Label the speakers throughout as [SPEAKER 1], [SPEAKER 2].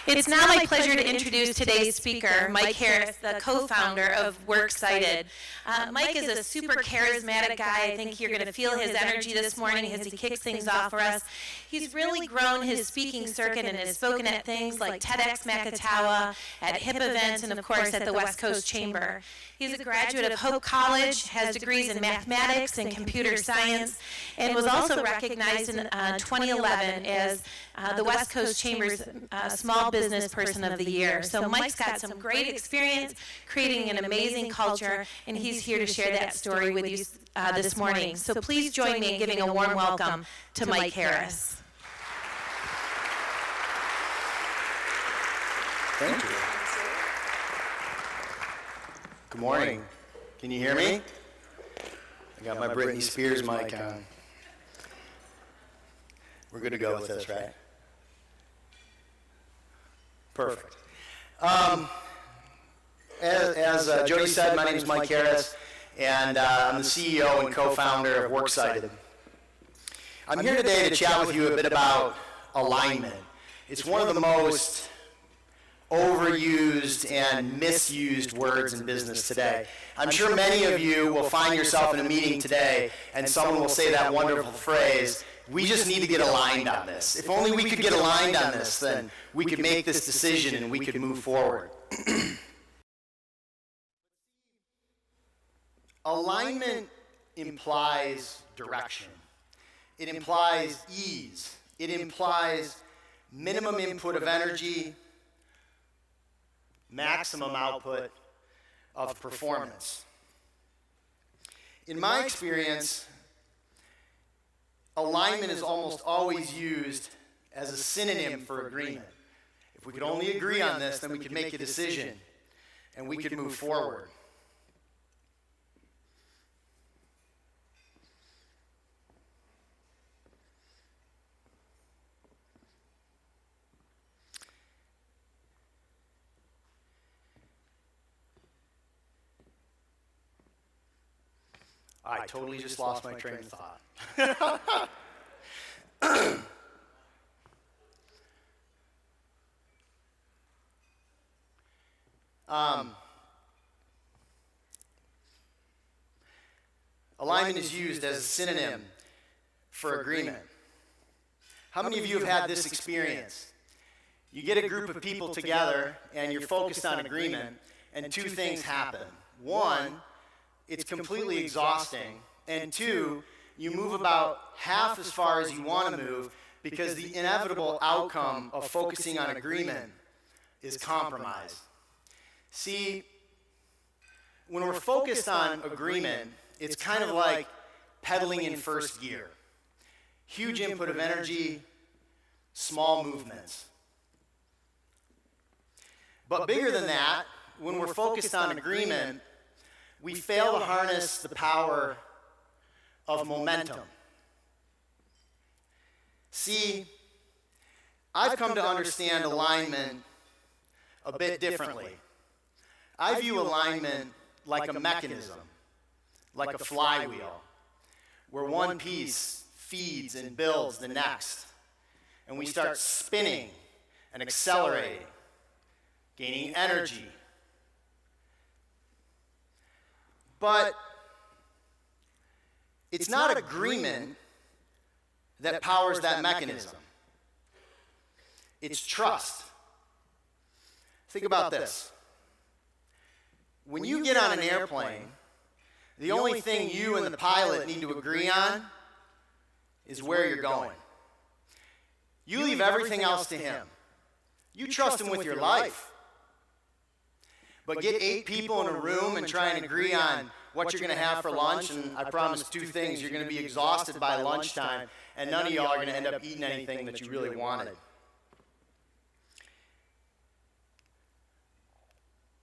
[SPEAKER 1] It's now my pleasure to introduce today's speaker, Mike Harris, the co-founder of Works Cited. Mike is a super charismatic guy. I think you're going to feel his energy this morning as he kicks things off for us. He's really grown his speaking circuit and has spoken at things like TEDx Macatawa, at HIP events, and of course at the West Coast Chamber. He's a graduate of Hope College, has degrees in mathematics and computer science, and was also recognized in 2011 as the West Coast Chamber's Small Business Person of the Year. So Mike's got some great experience creating an amazing culture, and he's here to share that story with you this morning. So please join me in giving a warm welcome to Mike Harris.
[SPEAKER 2] Thank you. Good morning. Can you hear me? I got my Britney Spears mic on. We're good to go with this, right? Perfect. As Jody said, my name is Mike Harris, and I'm the CEO and co-founder of Works Cited. I'm here today to chat with you a bit about alignment. It's one of the most overused and misused words in business today. I'm sure many of you will find yourself in a meeting today and someone will say that wonderful phrase, "We just need to get aligned on this. If only we could get aligned on this, then we could make this decision and we could move forward." Alignment implies direction. It implies ease. It implies minimum input of energy, maximum output of performance. In my experience, alignment is almost always used as a synonym for agreement. If we could only agree on this, then we could make a decision and we could move forward. I totally just lost my train of thought. Alignment is used as a synonym for agreement. How many of you have had this experience? You get a group of people together and you're focused on agreement, and two things happen. One, it's completely exhausting, and two, you move about half as far as you want to move because the inevitable outcome of focusing on agreement is compromise. See, when we're focused on agreement, it's kind of like pedaling in first gear. Huge input of energy, small movements. But bigger than that, when we're focused on agreement, we fail to harness the power of momentum. See, I've come to understand alignment a bit differently. I view alignment like a mechanism, like a flywheel, where one piece feeds and builds the next, and we start spinning and accelerating, gaining energy. But it's not agreement that powers that mechanism. It's trust. Think about this. When you get on an airplane, the only thing you and the pilot need to agree on is where you're going. You leave everything else to him. You trust him with your life. But get 8 people in a room and try and agree on what you're going to have for lunch, and I promise 2 things. You're going to be exhausted by lunchtime, and none of y'all are going to end up eating anything that you really wanted.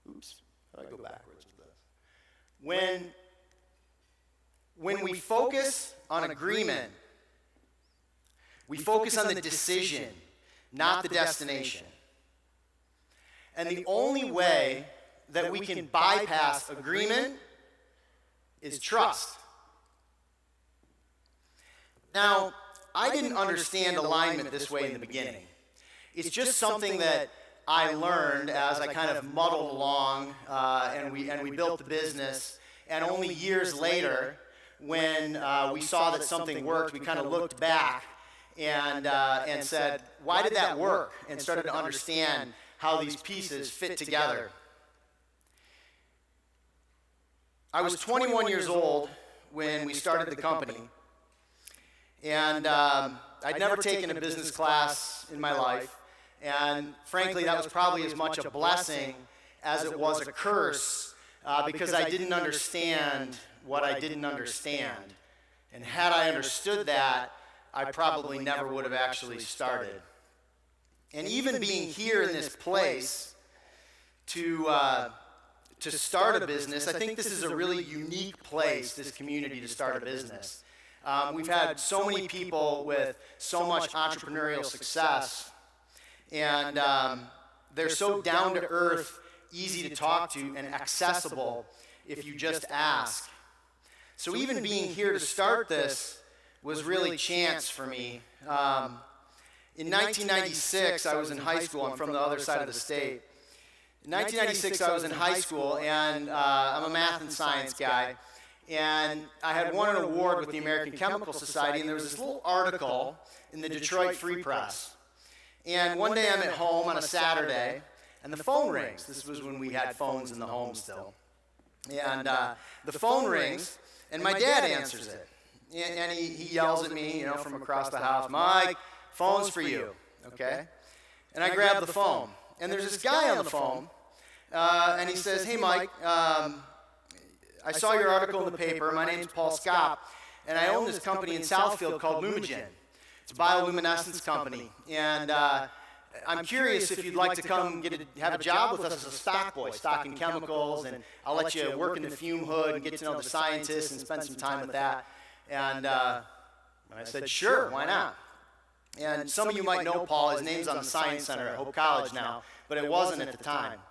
[SPEAKER 2] Oops, how do I go backwards with this? When we focus on agreement, we focus on the decision, not the destination. And the only way that we can bypass agreement is trust. Now, I didn't understand alignment this way in the beginning. It's just something that I learned as I kind of muddled along, and we built the business. And only years later, when we saw that something worked, we kind of looked back and said, why did that work? And started to understand how these pieces fit together. I was 21 years old when we started the company, and I'd never taken a business class in my life, and frankly, that was probably as much a blessing as it was a curse, because I didn't understand what I didn't understand. And had I understood that, I probably never would have actually started. And even being here in this place to start a business, I think this is a really unique place, this community, to start a business. We've had so many people with so much entrepreneurial success, and they're so down to earth, easy to talk to, and accessible if you just ask. So even being here to start this was really chance for me. In 1996, I was in high school. I'm from the other side of the state. In 1996, I was in high school, and I'm a math and science guy. And I had won an award with the American Chemical Society, and there was this little article in the Detroit Free Press. And one day I'm at home on a Saturday, and the phone rings. This was when we had phones in the home still. And the phone rings, and my dad answers it. And he yells at me, from across the house, "Mike, phone's for you," okay? And I grab the phone, and there's this guy on the phone, and he says, "Hey, Mike, I saw your article in the paper. My name's Paul Scott, and I own this company in Southfield called Lumigen. It's a bioluminescence company, and I'm curious if you'd like to come have a job with us as a stock boy, stocking chemicals, and I'll let you work in the fume hood and get to know the scientists and spend some time with that." And I said, "Sure, why not?" And some of you might know Paul. His name's on the Science Center at Hope College now, but it wasn't at the time.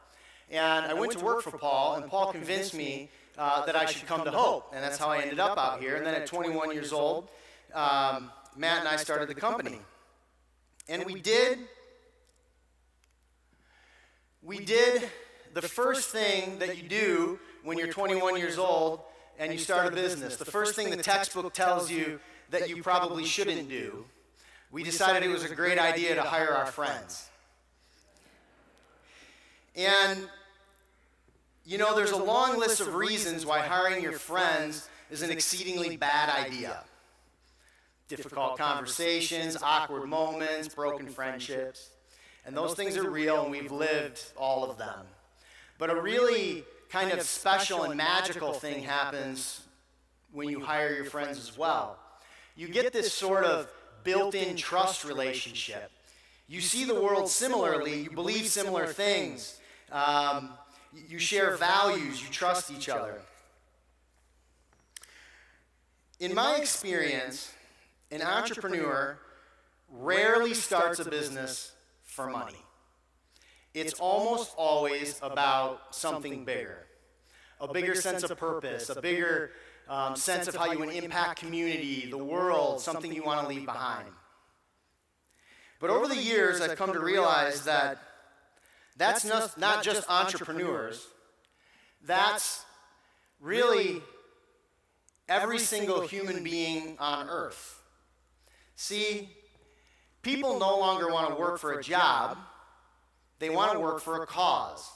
[SPEAKER 2] And I went to work for Paul, and Paul convinced me that I should come to Hope, and that's how I ended up out here. And then at 21 years old, Matt and I started the company. And we did the first thing that you do when you're 21 years old and you start a business. The first thing the textbook tells you that you probably shouldn't do. We decided it was a great idea to hire our friends. And, there's a long list of reasons why hiring your friends is an exceedingly bad idea. Difficult conversations, awkward moments, broken friendships. And those things are real, and we've lived all of them. But a really kind of special and magical thing happens when you hire your friends as well. You get this sort of built-in trust relationship. You see the world similarly, you believe similar things, you share values, you trust each other. In my experience, an entrepreneur rarely starts a business for money. It's almost always about something bigger, a bigger sense of purpose, a bigger sense of how you want to impact community, the world, something you want to leave behind. But over the years, I've come to realize that that's not just entrepreneurs. That's really every single human being on earth. See, people no longer want to work for a job. They want to work for a cause.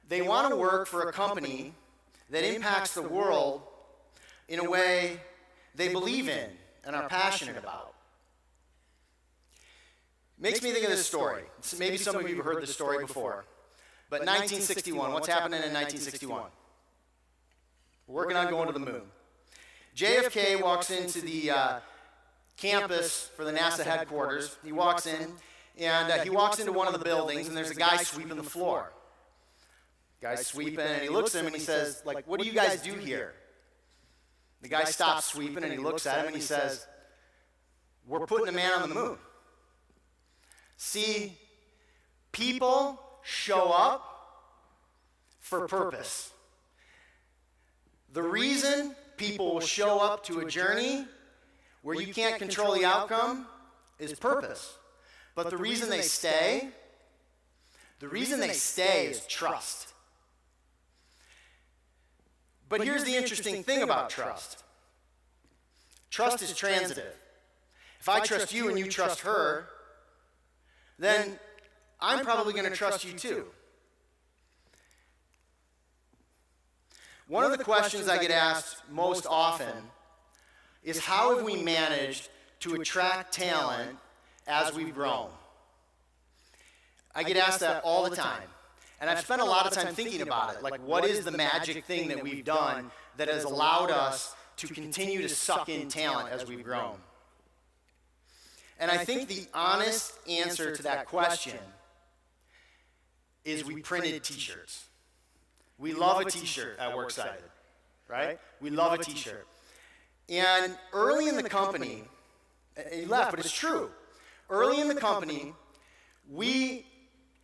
[SPEAKER 2] They want to work for a company that impacts the world in a way they believe in and are passionate about. Makes me think of this story. Maybe some of you have heard this story before. But 1961, what's happening in 1961? We're working on going to the moon. JFK walks into the campus for the NASA headquarters. He walks in, and he walks into one of the buildings, and there's a guy sweeping the floor. Guy's sweeping, and he looks at him, and he says, "What do you guys do here?" The guy stops sweeping, and he looks at him, and he says, "We're putting a man on the moon." See, people show up for purpose. The reason people will show up to a journey where you can't control the outcome is purpose. But the reason they stay The reason they stay is trust. But here's the interesting thing about trust. Trust is transitive. If I trust you and you trust her, then I'm probably going to trust you too. One of the questions I get asked most often is how have we managed to attract talent as we've grown? I get asked that all the time. And I've spent a lot of time thinking about it. Like, what is the magic thing that we've done that has allowed us to continue to suck in talent as we've grown? And I think the honest answer to that question is we printed t-shirts. We love a t-shirt at Works Cited, right? We love a t-shirt. And early in the company, and you laugh, but it's true. Early in the company, we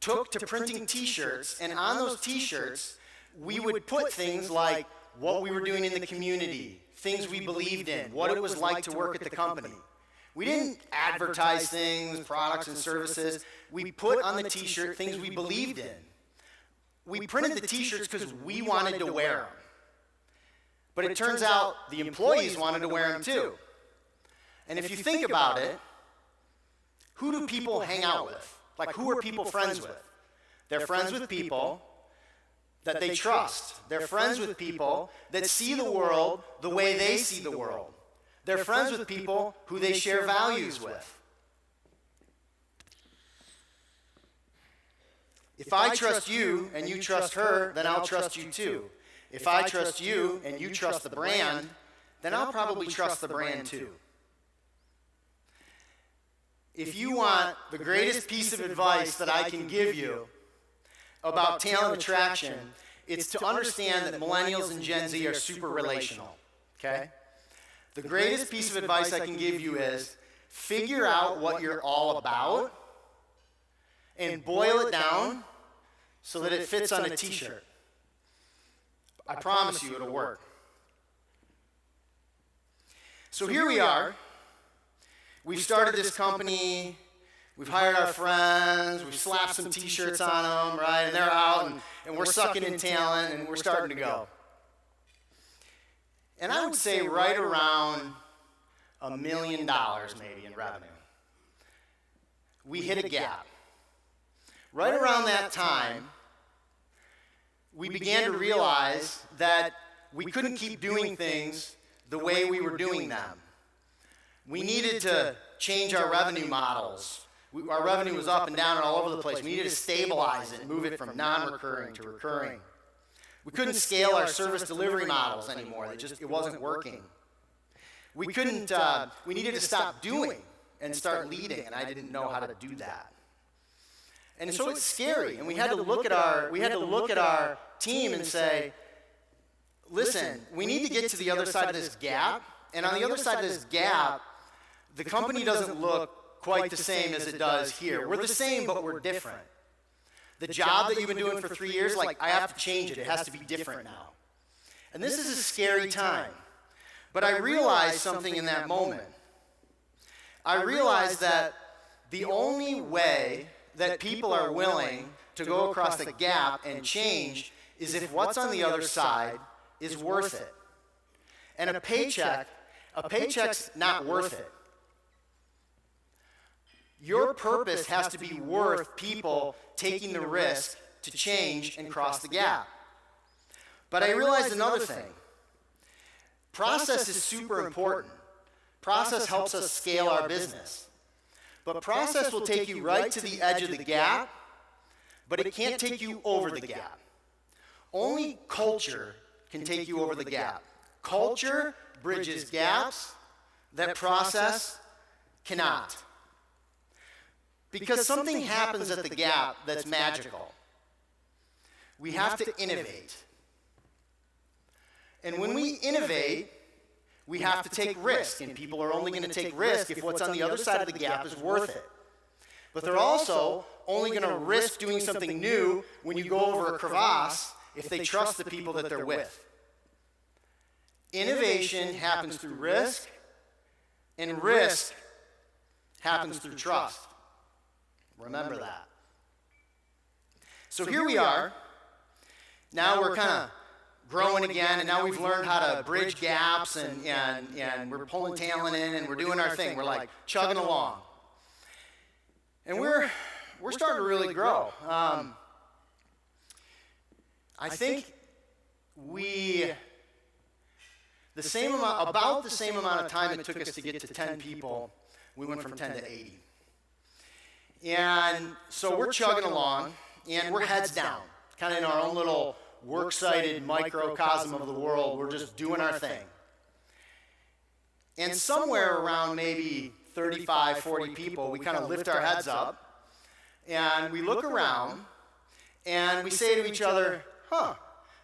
[SPEAKER 2] took to printing t-shirts, and on those t-shirts, we would put things like what we were doing in the community, things we believed in, what it was like to work at the company. We didn't advertise things, products and services. We put on the t-shirt things we believed in. We printed the t-shirts because we wanted to wear them. But it turns out the employees wanted to wear them too. And if you think about it, who do people hang out with? Like, who are people friends with? They're friends with people that they trust. They're friends with people that see the world the way they see the world. They're friends with people who they share values with. If I trust you and you trust her, then I'll trust you too. If I trust you and you trust the brand, then I'll probably trust the brand too. If you want the greatest piece of advice that I can give you about talent attraction, it's to understand that millennials and Gen Z are super relational, okay? The greatest piece of advice I can give you is figure out what you're all about and boil it down so that it fits on a t-shirt. I promise you it'll work. So here we are. We've started this company, we've hired our friends, we've slapped some t-shirts on them, right? And they're out, and we're sucking in talent, and we're starting to go. And I would say right around $1 million maybe in revenue. We hit a gap. Right around that time, we began to realize that we couldn't keep doing things the way we were doing them. We needed to change our revenue models. Our revenue was up and down and all over the place. We needed to stabilize it and move it from non-recurring to recurring. We couldn't scale our service delivery models anymore. It wasn't working. We needed to stop doing and start leading, and I didn't know how to do that. And so it's scary, and we had to look at our team and say, listen, we need to get to the other side of this gap, and on the other side of this gap, the company doesn't look quite the same as it does here. We're the same, but we're different. The job that you've been doing for 3 years, like, I have to change it. It has to be different now. And this is a scary time. But I realized something in that moment. I realized that the only way that people are willing to go across the gap and change is if what's on the other side is worth it. And a paycheck's not worth it. Your purpose has to be worth people taking the risk to change and cross the gap. But I realized another thing. Process is super important. Process helps us scale our business. But process will take you right to the edge of the gap, but it can't take you over the gap. Only culture can take you over the gap. Culture bridges gaps that process cannot. Because something happens at the gap that's magical. We have to innovate. And when we innovate, we have to take risk. And people are only going to take risk if what's on the other side of the gap is worth it. But they're also only going to risk doing something new when you go over a crevasse if they trust the people that they're with. Innovation happens through risk, and risk happens through trust. Remember that. So here we are. Now we're kind of growing again, and now we've learned how to bridge gaps, and we're pulling talent in, and we're doing our thing. We're like chugging along. And we're starting to really grow. I think about the same amount of time it took us to get to 10 people, we went from 10 to 80. And so we're chugging along, and we're heads down, kind of in our own little works-cited microcosm of the world. We're just doing our thing. And somewhere around maybe 35, 40 people, we kind of lift our heads up, and we look around, and we say to each other,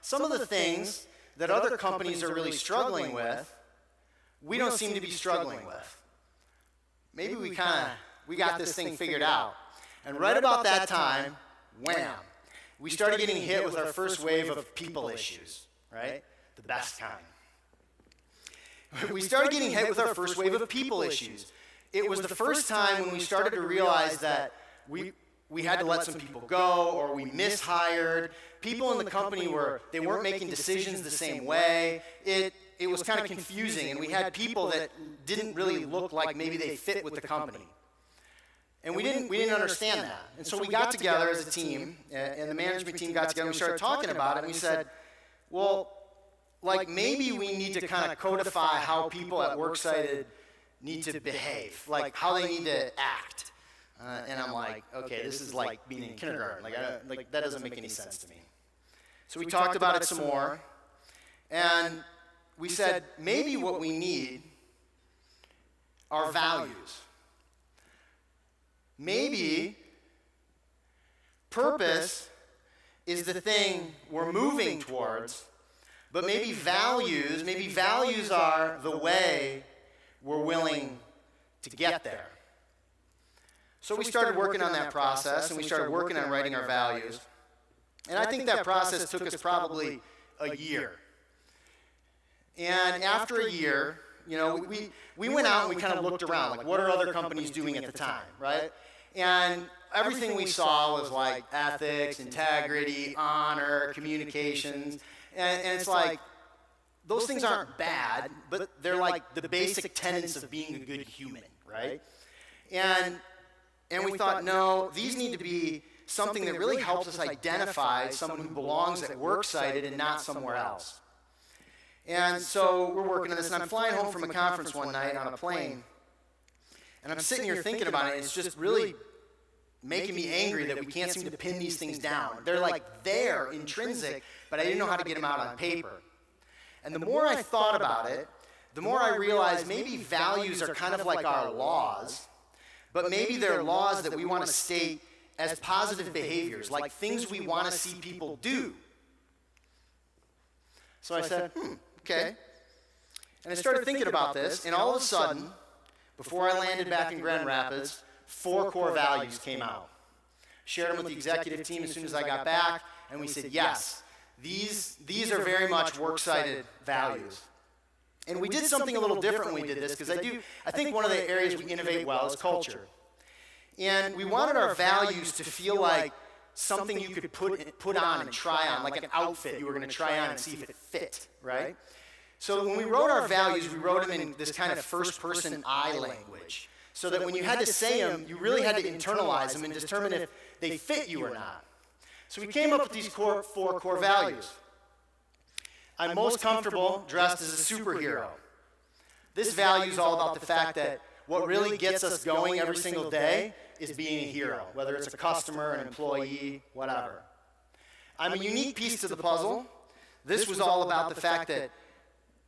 [SPEAKER 2] some of the things that other companies are really struggling with, we don't seem to be struggling with. Maybe we got this thing figured out. And right about that time, wham, we started getting hit with our first wave of people issues, right? The best kind. We started getting hit with our first wave of people issues. It was the first time when we started to realize that we had to let some people go, or we mishired. People in the company they weren't making decisions the same way. It was kind of confusing, and we had people that didn't really look like maybe they fit with the company. And we didn't understand that. And so we got together as a team, and the management team got together, and we started talking about it, and we said, well, like maybe we need to kind of codify how people at Worksited need to behave, like how they need to act. And I'm like, okay, this is like being in kindergarten. Like that doesn't make any sense to me. So we talked about it some more, and we said maybe what we need are values. Maybe purpose is the thing we're moving towards, but maybe values are the way we're willing to get there. So we started working on that process, and we started working on writing our values. And I think that process took us probably a year. And after a year, we went out and we kind of looked around, like what are other companies doing at the time, right? And everything we saw was like ethics, integrity, honor, communications. And it's like, those things aren't bad, but they're like the basic tenets of being a good human, right? And we thought, no, these need to be something that really helps us identify someone who belongs at Worksited and not somewhere else. And so we're working on this, and I'm flying home from a conference one night on a plane, and I'm sitting here thinking about it, and it's just really making me angry that we can't seem to pin these things down. They're like there, intrinsic, but I didn't know how to get them out on paper. And the more I thought about it, the more I realized maybe values are kind of like our laws, but maybe they're laws that we want to state as positive behaviors, like things we want to see people do. So I said, okay. And I started thinking about this, and all of a sudden, before I landed back in Grand Rapids, 4 core values came out. Shared them with the executive team as soon as I got back, and we said, yes, these are very much Worksited values. And we did something a little different when we did this, because I think one of the areas we innovate well is culture. And we wanted our values to feel like something you could put on and try on, like an outfit you were going to try on and see if it fit, right? So when we wrote our values, we wrote them in this kind of first-person I language, so that when you had to say them, you really had to internalize them and determine if they fit you or not. So we came up with these 4 core values. I'm most comfortable dressed as a superhero. This value is all about the fact that what really gets us going every single day is being a hero, whether it's a customer, an employee, whatever. I'm a unique piece to the puzzle. This was all about the fact that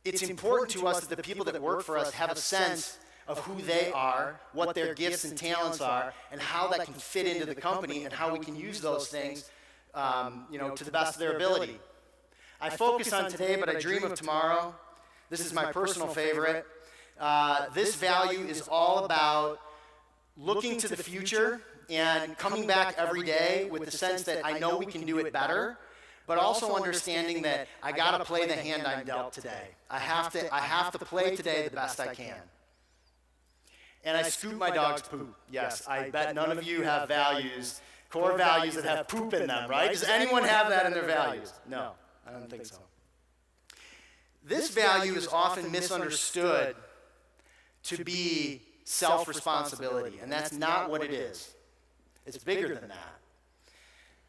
[SPEAKER 2] it's important to us that the people that work for us have a sense of who they are, what their gifts and talents are, and how that can fit into the company, and how we can use those things to the best of their ability. I focus on today, but I dream of tomorrow. This is my personal favorite. This value is all about looking to the future and coming back every day with the sense that I know we can do it better, but also understanding that I got to play the hand I'm dealt today. I have to play today the best I can. And I scoop my dog's poop. Yes, I bet none of you have values core values that have poop in them, right? Does anyone have that in their values? No, I don't think so. This value is often misunderstood to be self-responsibility, and that's not what it is. It's bigger than that.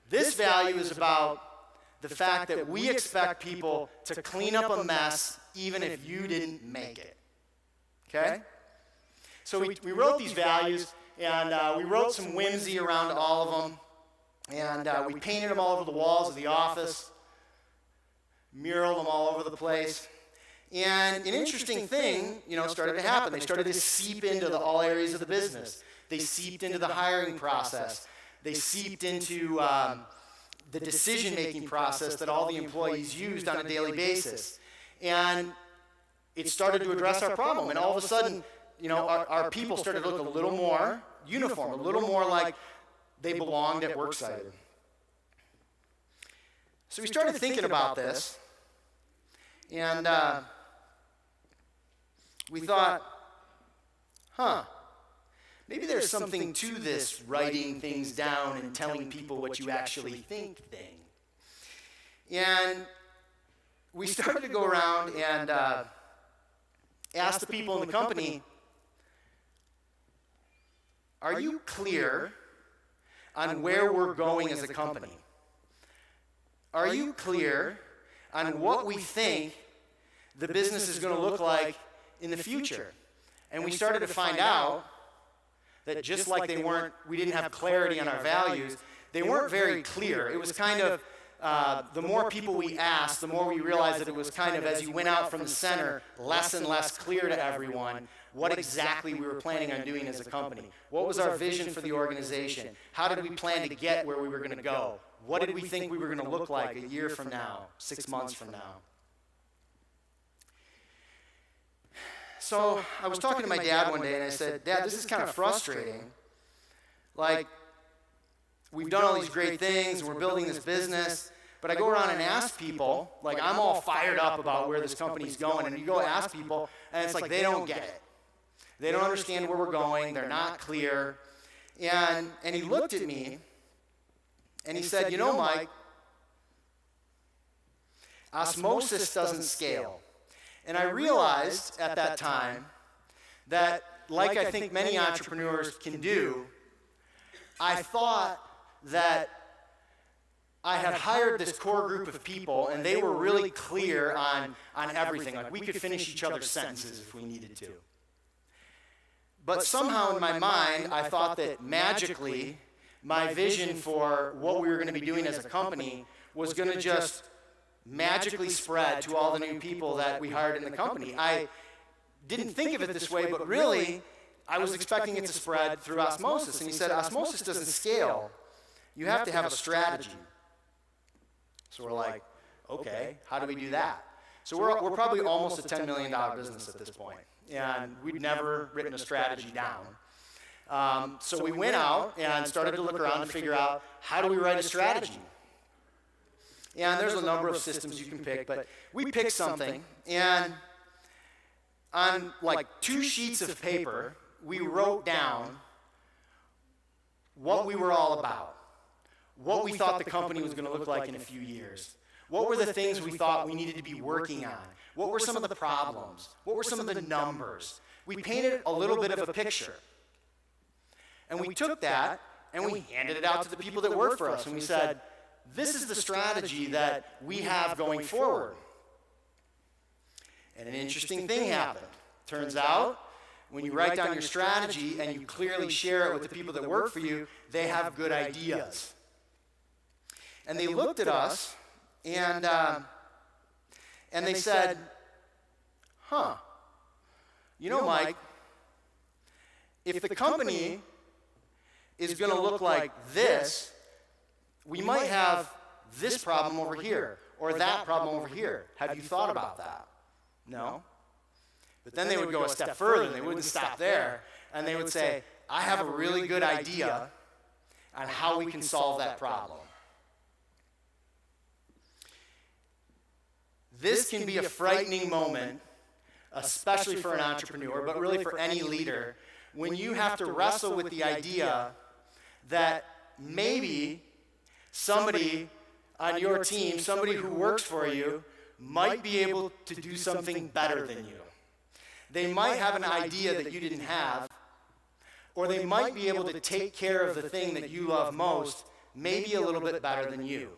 [SPEAKER 2] This value is about the fact that we expect people to clean up a mess even if you didn't make it. Okay? So we wrote these values, and we wrote some whimsy around all of them, and we painted them all over the walls of the office, muraled them all over the place. And an interesting thing, started to happen. They started to seep into all areas of the business. They seeped into the hiring process. They seeped into the decision-making process that all the employees used on a daily basis. And it started to address our problem. And all of a sudden, our people started to look a little more uniform, a little more like they belonged at Worksite. So we started thinking about this, and we thought, maybe there's something to this writing things down and telling people what you actually think thing. And we started to go around and ask the people in the company, are you clear on where we're going as a company? Are you clear on what we think the business is going to look like in the future? And we started to find out that just like we didn't have clarity on our values, they weren't very clear. It was kind of, the more people we asked, the more we realized that it was kind of, as you went out from the center, less and less clear to everyone what exactly we were planning on doing as a company. What was our vision for the organization? How did we plan to get where we were going to go? What did we think we were going to look like a year from now, 6 months from now? So I was talking to my dad one day, and I said, Dad, this is kind of frustrating. Like, we've done all these great things, and we're building this business, but I go around and ask people, like, I'm all fired up about where this company's going, and you go ask people, and it's like they don't get it. They don't understand where we're going. They're not clear. And he looked at me, and he said, Mike, osmosis doesn't scale. And I realized at that time that, like I think many entrepreneurs can do, I thought that I had hired this core group of people, and they were really clear on everything. Like, we could finish each other's sentences if we needed to. But somehow in my mind, I thought that magically, my vision for what we were going to be doing as a company was going to just magically spread to all the new people that we hired in the company. I didn't think of it this way, but really, I was expecting it to spread through osmosis. And he said, osmosis doesn't scale. You have to have a strategy. So we're like, okay, how do we do that? So we're probably almost a $10 million business at this point, and we'd never written a strategy down. So we went out and started to look around to figure out, how do we write a strategy? And there's a number of systems you can pick, but we picked something, and on like 2 sheets of paper, we wrote down what we were all about, what we thought the company was going to look like in a few years, what were the things we thought we needed to be working on, what were some of the problems, what were some of the numbers. We painted a little bit of a picture, and we took that and we handed it out to the people that work for us, and we said, this is the strategy that we have going forward. And an interesting thing happened. Turns out, when you write down your strategy and you clearly share it with the people that work for you, they have good ideas. And they looked at us, and they said, Mike, if the company is going to look like this, we might have this problem over here, or that problem over here. Have you thought about that? No. But then they would go a step further, and they wouldn't stop there, and they would say, I have a really good idea on how we can solve that problem. This can be a frightening moment, especially for an entrepreneur, but really for any leader, when you have to wrestle with the idea that maybe somebody on your team, somebody who works for you, might be able to do something better than you. They might have an idea that you didn't have, or they might be able to take care of the thing that you love most, maybe a little bit better than you.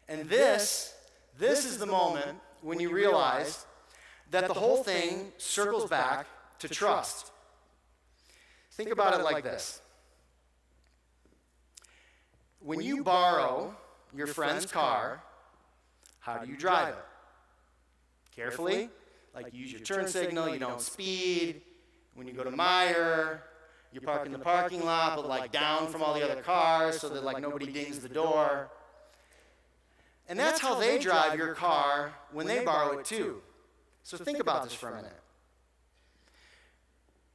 [SPEAKER 2] And this is the moment when you realize that the whole thing circles back to trust. Think about it like this. When you borrow your friend's car, how do you drive it? Carefully, like you use your turn signal, you don't speed. When you go to Meijer, you park in the parking lot, but like down from all the other cars so that like nobody dings the door. And that's how they drive your car when they borrow it too. So think about this for a minute.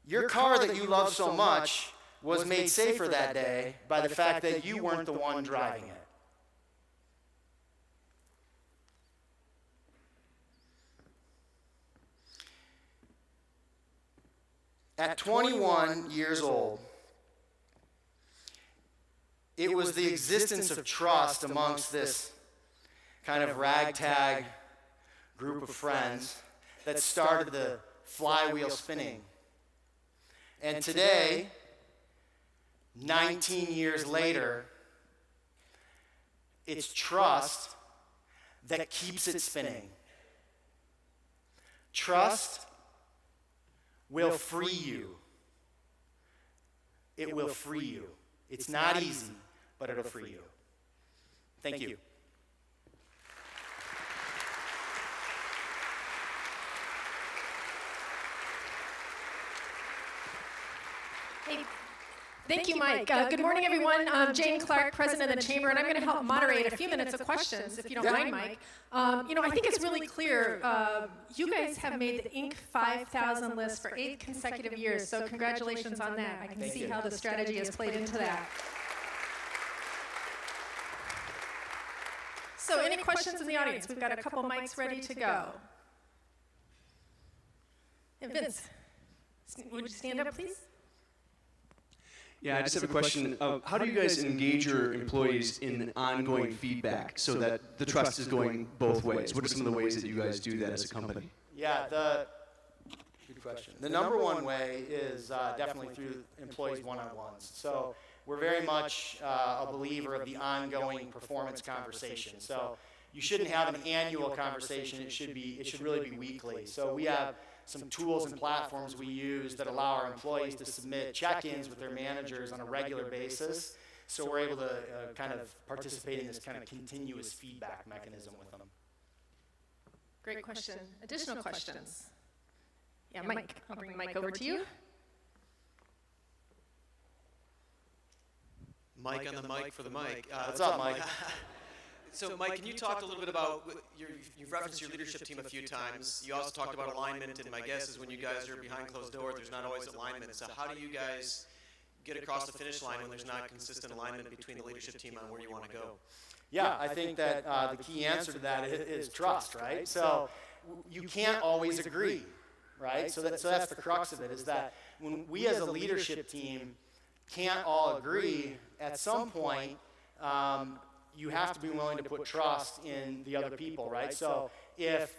[SPEAKER 2] Your car that you love so much was made safer that day by the fact that you weren't the one driving it. At 21 years old, it was the existence of trust amongst this kind of ragtag group of friends that started the flywheel spinning. And today, 19 years later, it's trust that keeps it spinning. Trust will free you. It will free you. It's not easy, but it'll free you. Thank you.
[SPEAKER 3] Hey, thank you, Mike. Good morning, everyone. I'm Jane Clark, president of the Chamber, and I'm going to help moderate a few minutes of questions, if you don't mind, Mike. I think it's really clear. You guys have made the Inc. 5000 list for 8 consecutive years, so congratulations on that. I can see how the strategy has played into that. So any questions in the audience? We've got a couple mics ready to go. And Vince, would you stand up, please?
[SPEAKER 4] Yeah, I just have a question. How do you guys engage your employees in ongoing feedback so that the trust is going both ways? What are some of the ways that you guys do that as a company?
[SPEAKER 2] Yeah, good question. The number one way is definitely through employees one-on-ones. So we're very much a believer of the ongoing performance conversation. So you shouldn't have an annual conversation. It should really be weekly. So we have some tools and platforms we use that allow our employees to submit check-ins with their managers on a regular basis. So we're able to kind of participate in this kind of continuous feedback mechanism with them.
[SPEAKER 3] Great question. Additional questions? Yeah, Mike. I'll bring the mic over to you.
[SPEAKER 5] Mike on the mic for the mic.
[SPEAKER 2] What's up, Mike?
[SPEAKER 5] So, Mike, can you talk a little bit about, you've referenced your leadership team a few times. You also talked about alignment, and my guess is when you guys are behind closed doors, there's not always alignment. So how do you guys get across the finish line when there's not consistent alignment between the leadership team on where you want to go?
[SPEAKER 2] Yeah, I think that the key answer to that is trust, right? So you can't always agree, right? So that's the crux of it, is that when we as a leadership team can't all agree, at some point, you have to be willing to put trust in the other people, right? So if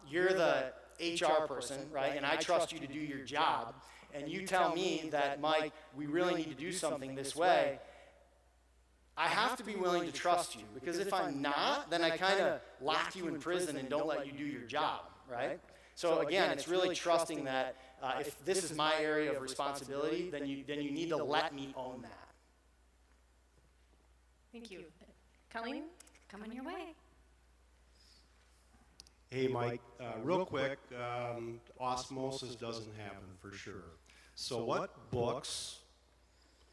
[SPEAKER 2] you're the HR person, right, and I trust you to do your job, and you tell me that, Mike, we really need to do something this way, I have to be willing to trust you, because if I'm not, then I kind of lock you in prison and don't let you do your job, right? So again, it's really trusting that if this is my area of responsibility, then you need to let me own that.
[SPEAKER 3] Thank you. Colleen?
[SPEAKER 6] Coming your way.
[SPEAKER 7] Hey, Mike, real quick, osmosis doesn't happen for sure. So what books,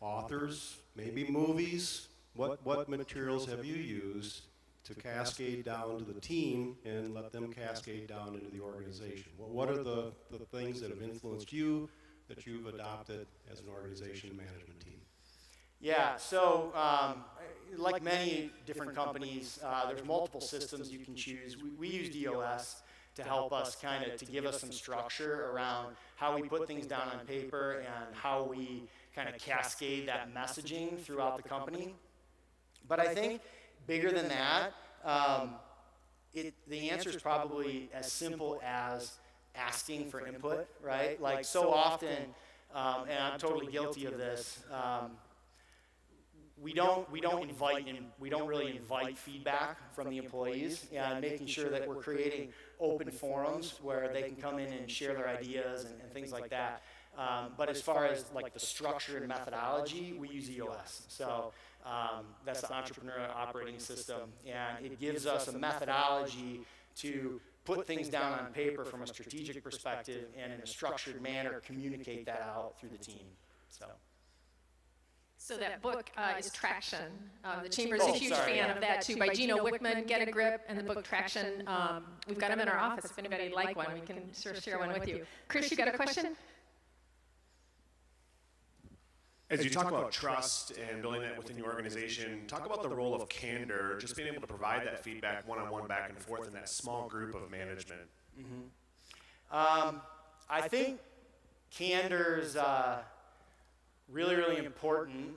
[SPEAKER 7] authors, maybe movies, what materials have you used to cascade down to the team and let them cascade down into the organization? What are the things that have influenced you that you've adopted as an organization management team?
[SPEAKER 2] Yeah, so like many different companies, there's multiple systems you can choose. We use DOS to help us to give us some structure around how we put things down on paper and how we kind of cascade that messaging throughout the company. But I think bigger than that, the answer is probably as simple as asking for input, right? Like so often, and I'm totally guilty of this, we don't really invite feedback from the employees, and making sure that we're creating open forums where they can come in and share their ideas and things like that. But as far as like the structure and methodology, we use EOS. So that's the Entrepreneur Operating System, and it gives us a methodology to put things down on paper from a strategic perspective and in a structured manner communicate that out through the team.
[SPEAKER 3] So that book is Traction. The Chamber's a huge fan of that too, by Gino Wickman, Get a Grip, and the book Traction. We've got them in our office. If anybody would like one, we can share one with you. Chris, you got a question?
[SPEAKER 6] As you talk about trust and building that within your organization, talk about the role of candor, just being able to provide that feedback one-on-one back and forth in that small group of management.
[SPEAKER 2] I think candor is really, really important.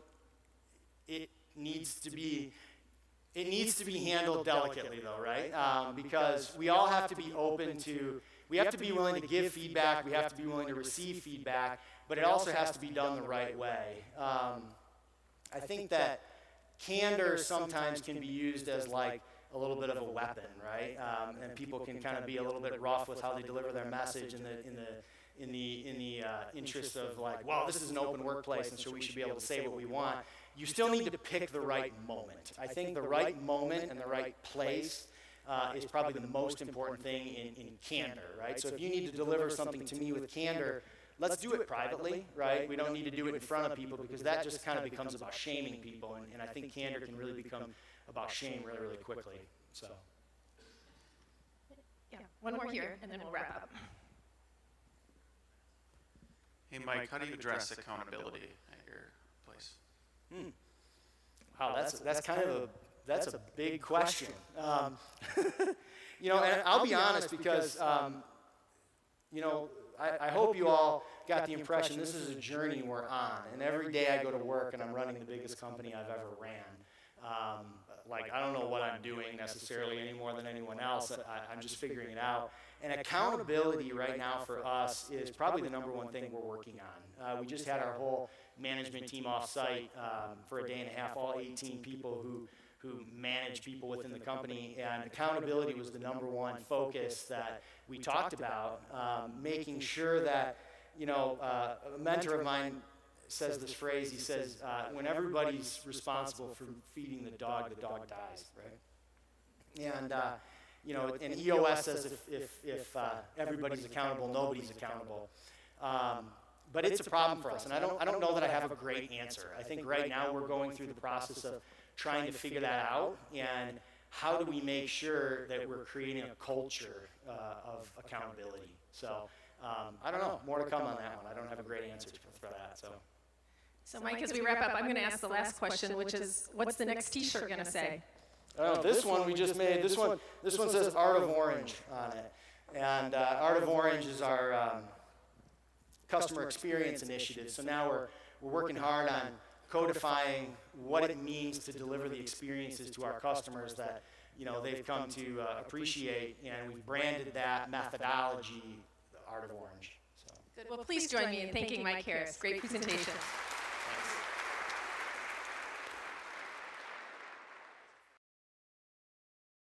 [SPEAKER 2] It needs to be handled delicately, though, right? Because we all have to be open to. We have to be willing to give feedback. We have to be willing to receive feedback. But it also has to be done the right way. I think that candor sometimes can be used as like a little bit of a weapon, right? And people can kind of be a little bit rough with how they deliver their message in the interest of like, well, this is an open workplace, and so we should be able to say what we want. You still need to pick the right moment. I think the right moment and the right place is probably the most important thing in candor, right? So if you need to deliver something to me with candor, let's do it privately, right? We don't need to do it in front of people because that just kind of becomes about shaming people, and I think candor can really become about shame really, really quickly. So.
[SPEAKER 3] Yeah, one more here, and then we'll wrap up.
[SPEAKER 8] Hey, Mike, how do you address accountability at your place?
[SPEAKER 2] Wow, that's a big question. And I'll be honest because, I hope you all got the impression this is a journey we're on, and every day I go to work and I'm running the biggest company I've ever ran. I don't know what I'm doing necessarily any more than anyone else. I'm just figuring it out. And accountability right now for us is probably the number one thing we're working on. We just had our whole management team off-site for a day and a half, all 18 people who manage people within the company, and accountability was the number one focus that we talked about, making sure that, a mentor of mine says this phrase, he says, when everybody's responsible for feeding the dog dies, right? And, and EOS says if everybody's accountable, nobody's accountable. But it's a problem for us, and I don't know that I have a great answer. I think right now we're going through the process of trying to figure that out, and how do we make sure that we're creating a culture of accountability. So I don't know, more to come on that one. I don't have a great answer for that.
[SPEAKER 3] So Mike, as we wrap up, I'm going to ask the last question, which is, what's the next T-shirt going to say?
[SPEAKER 2] Oh, this one we just made. This one says Art of Orange on it, and Art of Orange is our customer experience initiative. So now we're working hard on codifying what it means to deliver the experiences to our customers that they've come to appreciate, and we've branded that methodology the Art of Orange. So.
[SPEAKER 3] Good. Well, please join me in thanking Mike Harris. Great presentation.